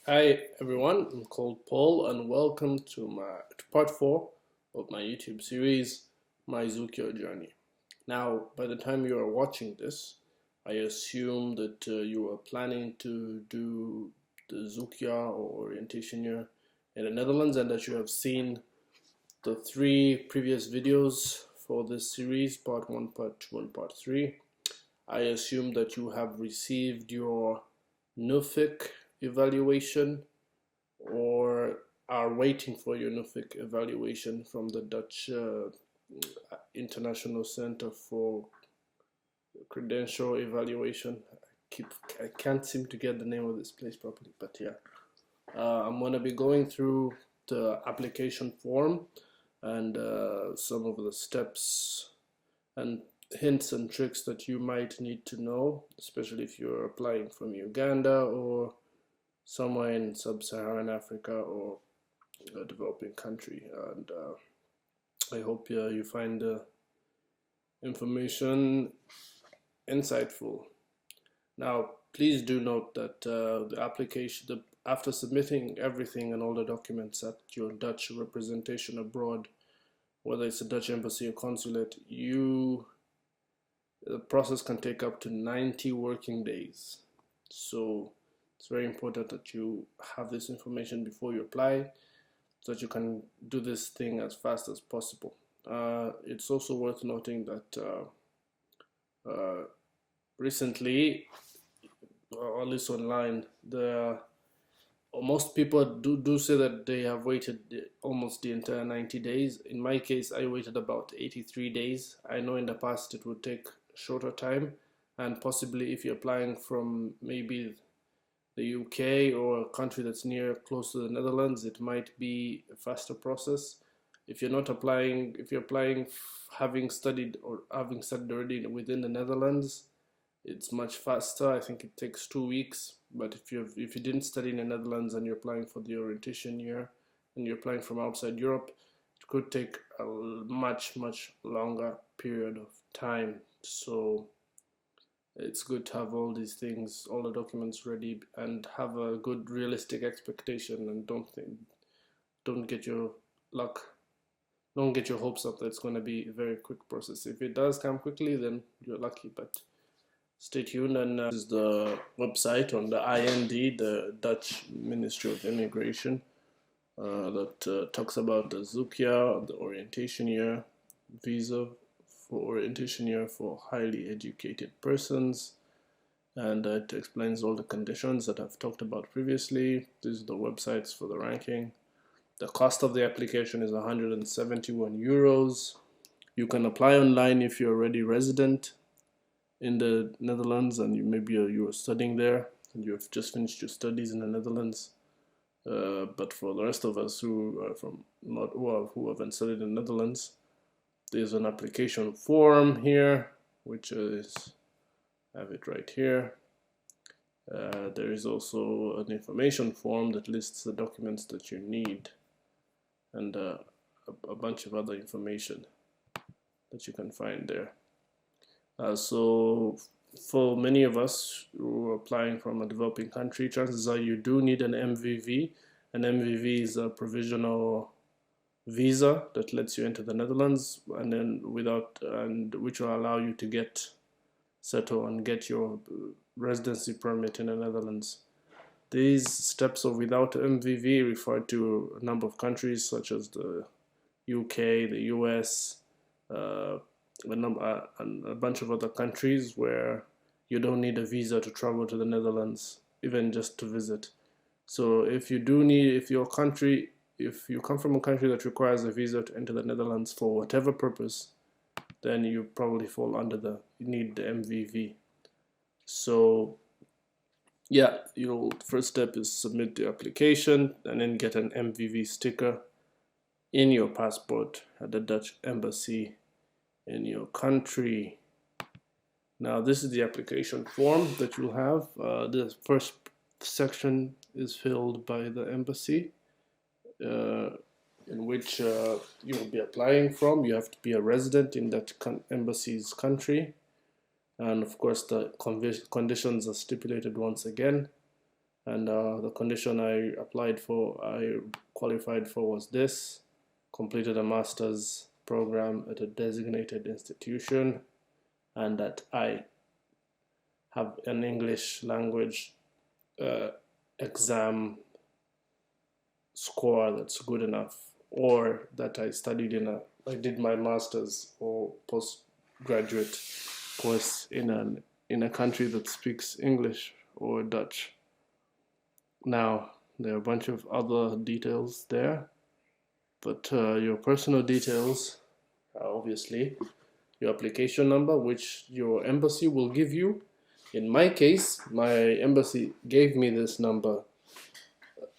Hi everyone, I'm called Paul and welcome to part 4 of my YouTube series, My Zukyo Journey. Now, by the time you are watching this, I assume that you are planning to do the Zukya or orientation year in the Netherlands and that you have seen the 3 previous videos for this series, part 1, part 2, and part 3. I assume that you have received your NUFIC evaluation or are waiting for your NUFIC evaluation from the Dutch International Center for Credential Evaluation. I can't seem to get the name of this place properly, but yeah. I'm going to be going through the application form and some of the steps and hints and tricks that you might need to know, especially if you're applying from Uganda or somewhere in sub-Saharan Africa or a developing country. And I hope you find the information insightful. Now, please do note that after submitting everything and all the documents at your Dutch representation abroad, whether it's a Dutch embassy or consulate, the process can take up to 90 working days. So it's very important that you have this information before you apply, so that you can do this thing as fast as possible. It's also worth noting that recently, or at least online, most people do say that they have waited almost the entire 90 days. In my case, I waited about 83 days. I know in the past it would take shorter time, and possibly if you're applying from maybe the UK or a country that's close to the Netherlands, it might be a faster process. If you're not applying, if you're applying having studied already within the Netherlands, it's much faster. I think it takes 2 weeks. But if you didn't study in the Netherlands and you're applying for the orientation year and you're applying from outside Europe, it could take a much longer period of time. So it's good to have all these things, all the documents ready, and have a good realistic expectation, and don't get your luck don't get your hopes up that it's going to be a very quick process. If it does come quickly, then you're lucky, but stay tuned. And this is the website on the IND, the Dutch Ministry of Immigration, that talks about the Zukya, the orientation year, visa for orientation year for highly educated persons, and it explains all the conditions that I've talked about previously. These are the websites for the ranking. The cost of the application is 171 euros. You can apply online if you're already resident in the Netherlands and maybe you are studying there and you have just finished your studies in the Netherlands. But for the rest of us who are who haven't studied in the Netherlands, there's an application form here, which is, I have it right here. There is also an information form that lists the documents that you need, and a bunch of other information that you can find there. So for many of us who are applying from a developing country, chances are you do need an MVV. An MVV is a provisional visa that lets you enter the Netherlands, and which will allow you to get settled and get your residency permit in the Netherlands. These steps of without MVV refer to a number of countries such as the UK, the US, and a bunch of other countries where you don't need a visa to travel to the Netherlands, even just to visit. So if you come from a country that requires a visa to enter the Netherlands for whatever purpose, then you probably fall under you need the MVV. So yeah, your first step is submit the application and then get an MVV sticker in your passport at the Dutch embassy in your country. Now this is the application form that you'll have. The first section is filled by the embassy, in which you will be applying from. You have to be a resident in that embassy's country, and of course the conditions are stipulated once again. And the condition I qualified for was this: completed a master's program at a designated institution, and that I have an English language exam score that's good enough, or that I did my master's or postgraduate course in a country that speaks English or Dutch. Now, there are a bunch of other details there, but your personal details are obviously your application number, which your embassy will give you. In my case, my embassy gave me this number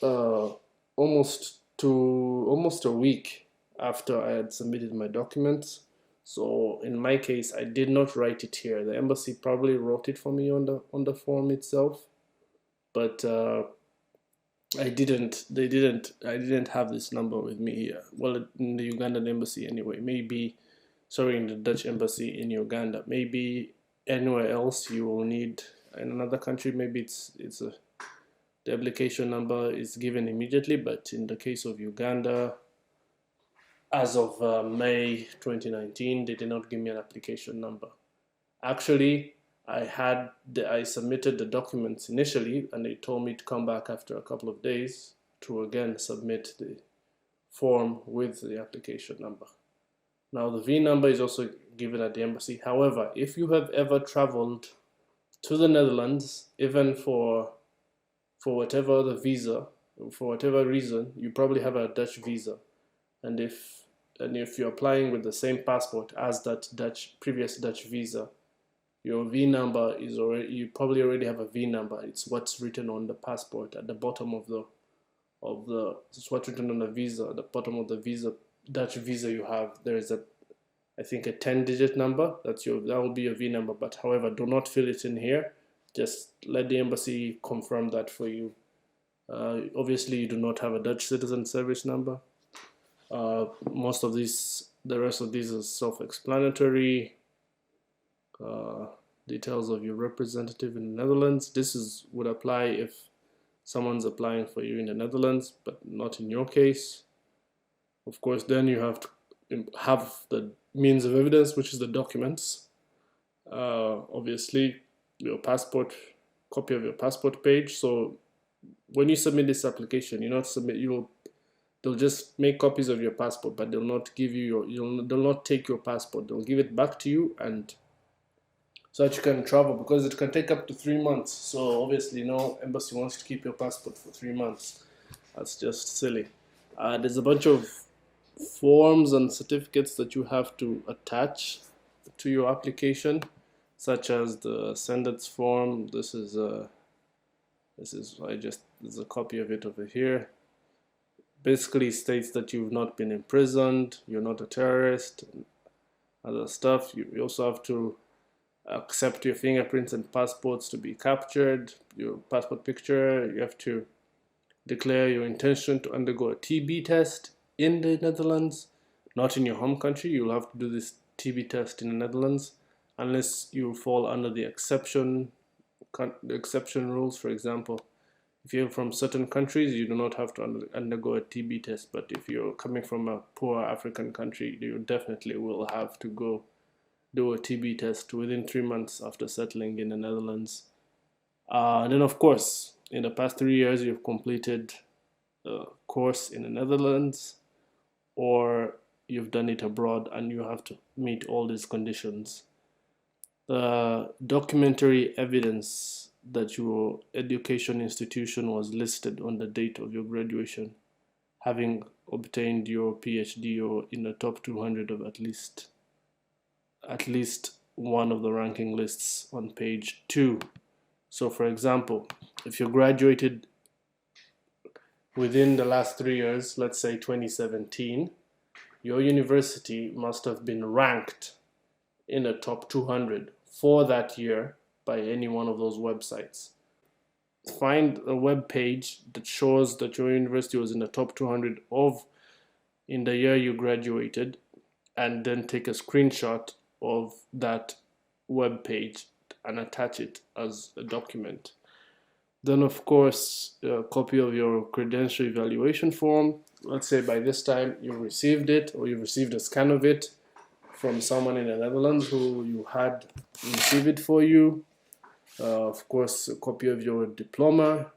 uh, almost a week after I had submitted my documents. So in my case, I did not write it here. The embassy probably wrote it for me on the form itself, but I didn't. They didn't. I didn't have this number with me here. Well, in the Ugandan embassy anyway. Maybe, sorry, in the Dutch embassy in Uganda. Maybe anywhere else you will need in another country. Maybe the application number is given immediately. But in the case of Uganda, as of May 2019, they did not give me an application number. Actually, I submitted the documents initially, and they told me to come back after a couple of days to again submit the form with the application number. Now, the V number is also given at the embassy. However, if you have ever traveled to the Netherlands, even for whatever the visa, for whatever reason, you probably have a Dutch visa, and if you're applying with the same passport as that previous Dutch visa, your V number is you probably already have a V number. It's what's written on the passport at the bottom it's what's written on the visa at the bottom of the Dutch visa you have. There is I think a 10-digit number. That will be your V number. But however, do not fill it in here. Just let the embassy confirm that for you. Obviously, you do not have a Dutch citizen service number. The rest of these is self-explanatory. Details of your representative in the Netherlands. Would apply if someone's applying for you in the Netherlands, but not in your case. Of course, then you have to have the means of evidence, which is the documents. Obviously, your passport, copy of your passport page. So when you submit this application, they'll just make copies of your passport, but they'll not give you they'll not take your passport. They'll give it back to you, and so that you can travel, because it can take up to 3 months. So obviously, no embassy wants to keep your passport for 3 months. That's just silly. There's a bunch of forms and certificates that you have to attach to your application, such as the Sendets form. There's a copy of it over here. Basically states that you've not been imprisoned, you're not a terrorist, and other stuff. You also have to accept your fingerprints and passports to be captured, your passport picture. You have to declare your intention to undergo a TB test in the Netherlands, not in your home country. You'll have to do this TB test in the Netherlands, unless you fall under the exception rules. For example, if you're from certain countries, you do not have to undergo a TB test, but if you're coming from a poor African country, you definitely will have to go do a TB test within 3 months after settling in the Netherlands. And then, of course, in the past 3 years, you've completed a course in the Netherlands, or you've done it abroad, and you have to meet all these conditions. The documentary evidence that your education institution was listed on the date of your graduation, having obtained your PhD or in the top 200 of at least one of the ranking lists on page 2. So for example, if you graduated within the last 3 years, let's say 2017, your university must have been ranked in the top 200 for that year by any one of those websites. Find a web page that shows that your university was in the top 200 in the year you graduated, and then take a screenshot of that web page and attach it as a document. Then, of course, a copy of your credential evaluation form. Let's say by this time you received it, or you received a scan of it from someone in the Netherlands who you had receive it for you. Of course, a copy of your diploma,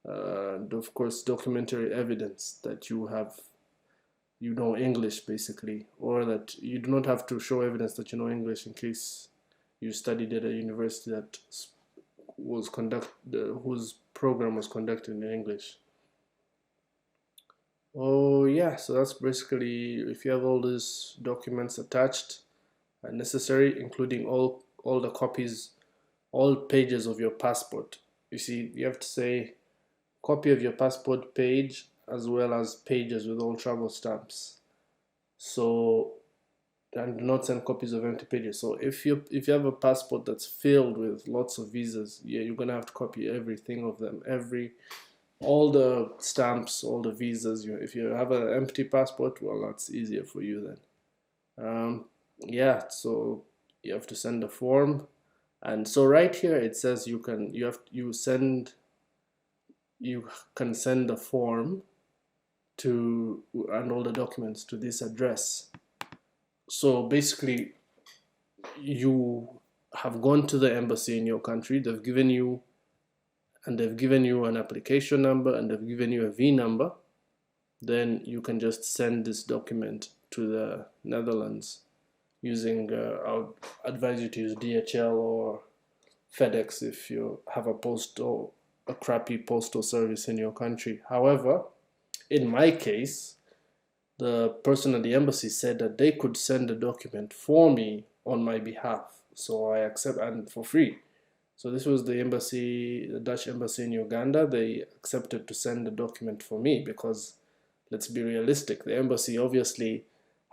and of course, documentary evidence that you know English basically, or that you do not have to show evidence that you know English in case you studied at a university that was whose program was conducted in English. Oh yeah, so that's basically, if you have all these documents attached and necessary, including all the copies, all pages of your passport. You see, you have to say copy of your passport page as well as pages with all travel stamps. So, and do not send copies of empty pages. So if you have a passport that's filled with lots of visas, yeah, you're gonna have to copy everything of them, all the stamps, all the visas. If you have an empty passport, well, that's easier for you then. Yeah, so you have to send a form, and so right here it says you can send the form to and all the documents to this address. So basically, you have gone to the embassy in your country. They've given you an application number, and they've given you a V number. Then you can just send this document to the Netherlands using, I'll advise you to use DHL or FedEx if you have a crappy postal service in your country. However, in my case, the person at the embassy said that they could send the document for me on my behalf. So I accept, and for free. So this was the Dutch embassy in Uganda. They accepted to send the document for me because, let's be realistic, the embassy obviously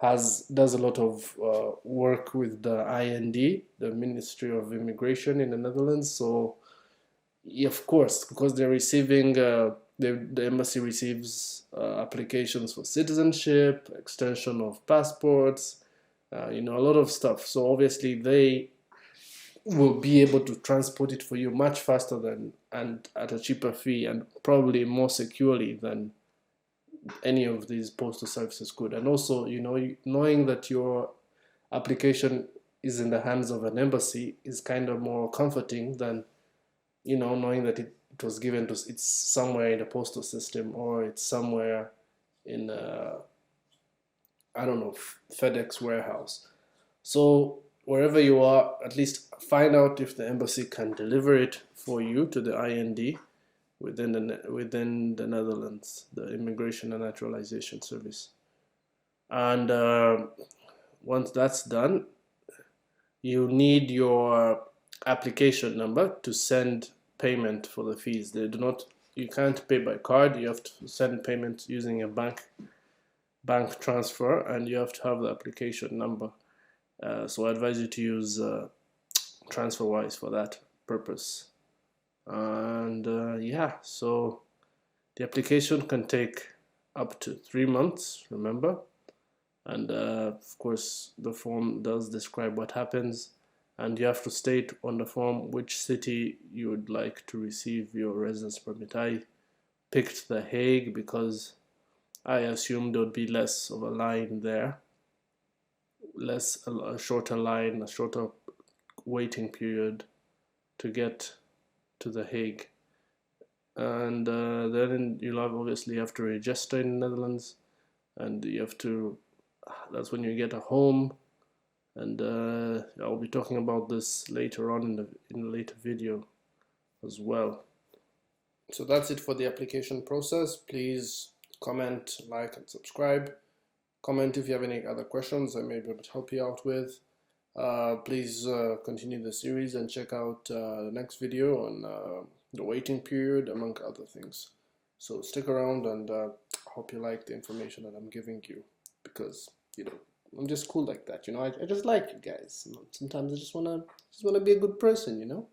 does a lot of work with the IND, the Ministry of Immigration in the Netherlands. So, yeah, of course, because they're receiving, the embassy receives applications for citizenship, extension of passports, a lot of stuff. So obviously they will be able to transport it for you much faster and at a cheaper fee, and probably more securely than any of these postal services could. And also, knowing that your application is in the hands of an embassy is kind of more comforting than, knowing that it was given to, it's somewhere in the postal system, or it's somewhere in I don't know, FedEx warehouse. So wherever you are, at least find out if the embassy can deliver it for you to the IND within the Netherlands, the Immigration and Naturalization Service. And once that's done, you need your application number to send payment for the fees. You can't pay by card. You have to send payment using a bank transfer, and you have to have the application number. So I advise you to use TransferWise for that purpose. And yeah, so the application can take up to 3 months, remember? And of course, the form does describe what happens, and you have to state on the form which city you would like to receive your residence permit. I picked The Hague because I assumed there would be less of a line there, a shorter line, a shorter waiting period to get to The Hague. And then you'll obviously have to register in the Netherlands, and that's when you get a home. And I'll be talking about this later on in a later video as well. So that's it for the application process. Please comment, like, and subscribe. Comment if you have any other questions I may be able to help you out with. Please continue the series and check out the next video on the waiting period, among other things. So stick around, and I hope you like the information that I'm giving you, because I'm just cool like that. I just like you guys. Sometimes I just wanna be a good person.